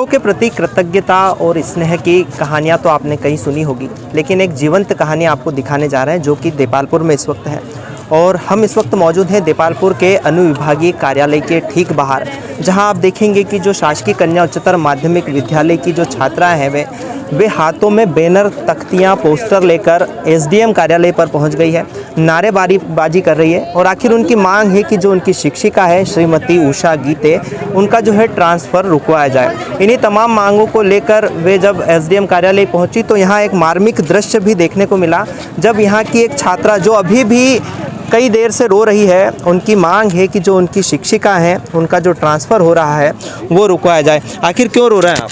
शिक्षकों के प्रति कृतज्ञता और स्नेह की कहानियाँ तो आपने कहीं सुनी होगी, लेकिन एक जीवंत कहानी आपको दिखाने जा रहे हैं जो कि देपालपुर में इस वक्त है। और हम इस वक्त मौजूद हैं देपालपुर के अनुविभागीय कार्यालय के ठीक बाहर, जहां आप देखेंगे कि जो शासकीय कन्या उच्चतर माध्यमिक विद्यालय की जो छात्राएं हैं वे हाथों में बैनर, तख्तियां, पोस्टर लेकर एसडीएम कार्यालय पर पहुंच गई है, नारेबाजी कर रही है। और आखिर उनकी मांग है कि जो उनकी शिक्षिका है श्रीमती उषा गीते, उनका जो है ट्रांसफ़र रुकवाया जाए। इन्हीं तमाम मांगों को लेकर वे जब एसडीएम कार्यालय पहुंची तो यहाँ एक मार्मिक दृश्य भी देखने को मिला, जब यहाँ की एक छात्रा जो अभी भी कई देर से रो रही है, उनकी मांग है कि जो उनकी शिक्षिका हैं उनका जो ट्रांसफ़र हो रहा है वो रुकवाया जाए। आखिर क्यों रो रहे हैं आप?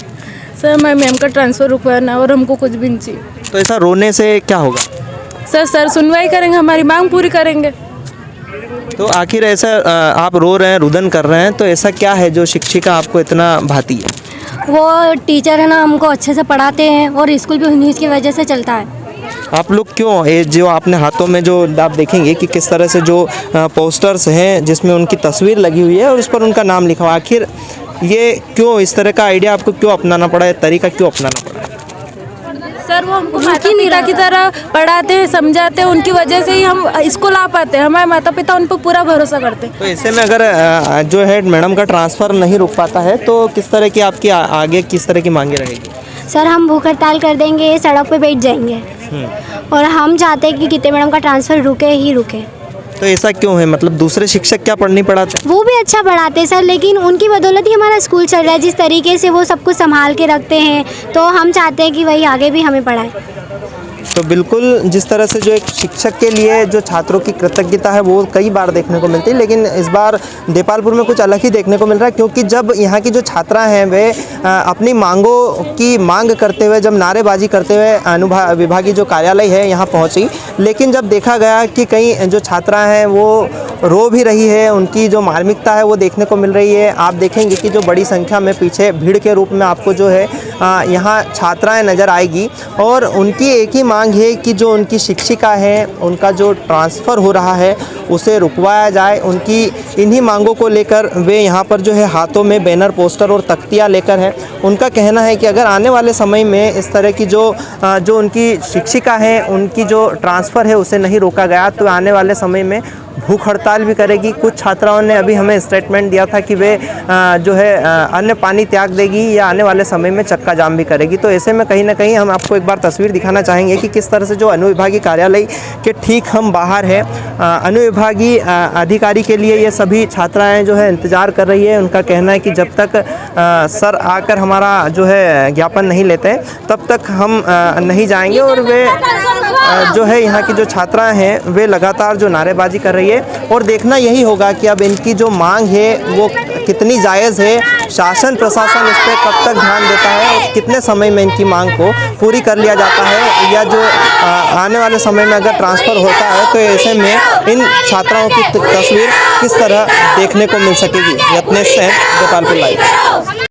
सर, मैम का ट्रांसफ़र रुकवाना और हमको कुछ भी नहीं चाहिए। तो ऐसा रोने से क्या होगा? सर सुनवाई करेंगे, हमारी मांग पूरी करेंगे। तो आखिर ऐसा आप रो रहे हैं, रुदन कर रहे हैं, तो ऐसा क्या है जो शिक्षिका आपको इतना भाती है? वो टीचर है ना, हमको अच्छे से पढ़ाते हैं और स्कूल भी उन्हीं की वजह से चलता है। आप लोग क्यों ये जो आपने हाथों में जो आप देखेंगे कि किस तरह से जो पोस्टर्स हैं जिसमें उनकी तस्वीर लगी हुई है और उस पर उनका नाम लिखा हुआ, आखिर ये क्यों इस तरह का आइडिया आपको क्यों अपनाना पड़ा, तरीका क्यों अपनाना पड़ा? सर, वो हमको माता पिता की तरह पढ़ाते हैं, समझाते हैं, उनकी वजह से ही हम स्कूल आ पाते हैं। हमारे माता पिता उन पर पूरा भरोसा करते हैं। तो ऐसे में अगर जो है मैडम का ट्रांसफ़र नहीं रुक पाता है तो किस तरह की आपकी आगे किस तरह की मांगे रहेगी? सर, हम भूख हड़ताल कर देंगे, सड़क पे बैठ जाएंगे और हम चाहते हैं कि गीते मैडम का ट्रांसफ़र रुके ही रुके। तो ऐसा क्यों है? मतलब दूसरे शिक्षक क्या पढ़ नहीं पढ़ाते? वो भी अच्छा पढ़ाते हैं सर, लेकिन उनकी बदौलत ही हमारा स्कूल चल रहा है। जिस तरीके से वो सब कुछ संभाल के रखते हैं तो हम चाहते हैं कि वही आगे भी हमें पढ़ाए। तो बिल्कुल जिस तरह से जो एक शिक्षक के लिए जो छात्रों की कृतज्ञता है वो कई बार देखने को मिलती है, लेकिन इस बार देपालपुर में कुछ अलग ही देखने को मिल रहा है, क्योंकि जब यहाँ की जो छात्राएं हैं वे अपनी मांगों की मांग करते हुए, जब नारेबाजी करते हुए विभागीय जो कार्यालय है यहाँ पहुँची, लेकिन जब देखा गया कि कई जो छात्राएँ हैं वो रो भी रही है, उनकी जो मार्मिकता है वो देखने को मिल रही है। आप देखेंगे कि जो बड़ी संख्या में पीछे भीड़ के रूप में आपको जो है यहाँ छात्राएं नज़र आएगी और उनकी एक ही मांग है कि जो उनकी शिक्षिका है उनका जो ट्रांसफ़र हो रहा है उसे रुकवाया जाए। उनकी इन्हीं मांगों को लेकर वे यहाँ पर जो है हाथों में बैनर, पोस्टर और तख्तियाँ लेकर हैं। उनका कहना है कि अगर आने वाले समय में इस तरह की जो उनकी शिक्षिका है उनकी जो ट्रांसफ़र है उसे नहीं रोका गया तो आने वाले समय में भूख हड़ताल भी करेगी। कुछ छात्राओं ने अभी हमें स्टेटमेंट दिया था कि वे जो है अन्न पानी त्याग देगी या आने वाले समय में चक्का जाम भी करेगी। तो ऐसे में कहीं ना कहीं हम आपको एक बार तस्वीर दिखाना चाहेंगे कि किस तरह से जो अनुविभागीय कार्यालय के ठीक हम बाहर है, अनुविभागीय अधिकारी के लिए ये सभी छात्राएं जो है इंतज़ार कर रही है। उनका कहना है कि जब तक सर आकर हमारा जो है ज्ञापन नहीं लेते तब तक हम नहीं जाएंगे। और वे जो है यहाँ की जो छात्राएं हैं वे लगातार जो नारेबाजी कर रही है और देखना यही होगा कि अब इनकी जो मांग है वो कितनी जायज़ है, शासन प्रशासन इस पर कब तक ध्यान देता है और कितने समय में इनकी मांग को पूरी कर लिया जाता है, या जो आने वाले समय में अगर ट्रांसफ़र होता है तो ऐसे में इन छात्राओं की तस्वीर किस तरह देखने को मिल सकेगी। यत्नेश सेन, देपालपुर लाइव।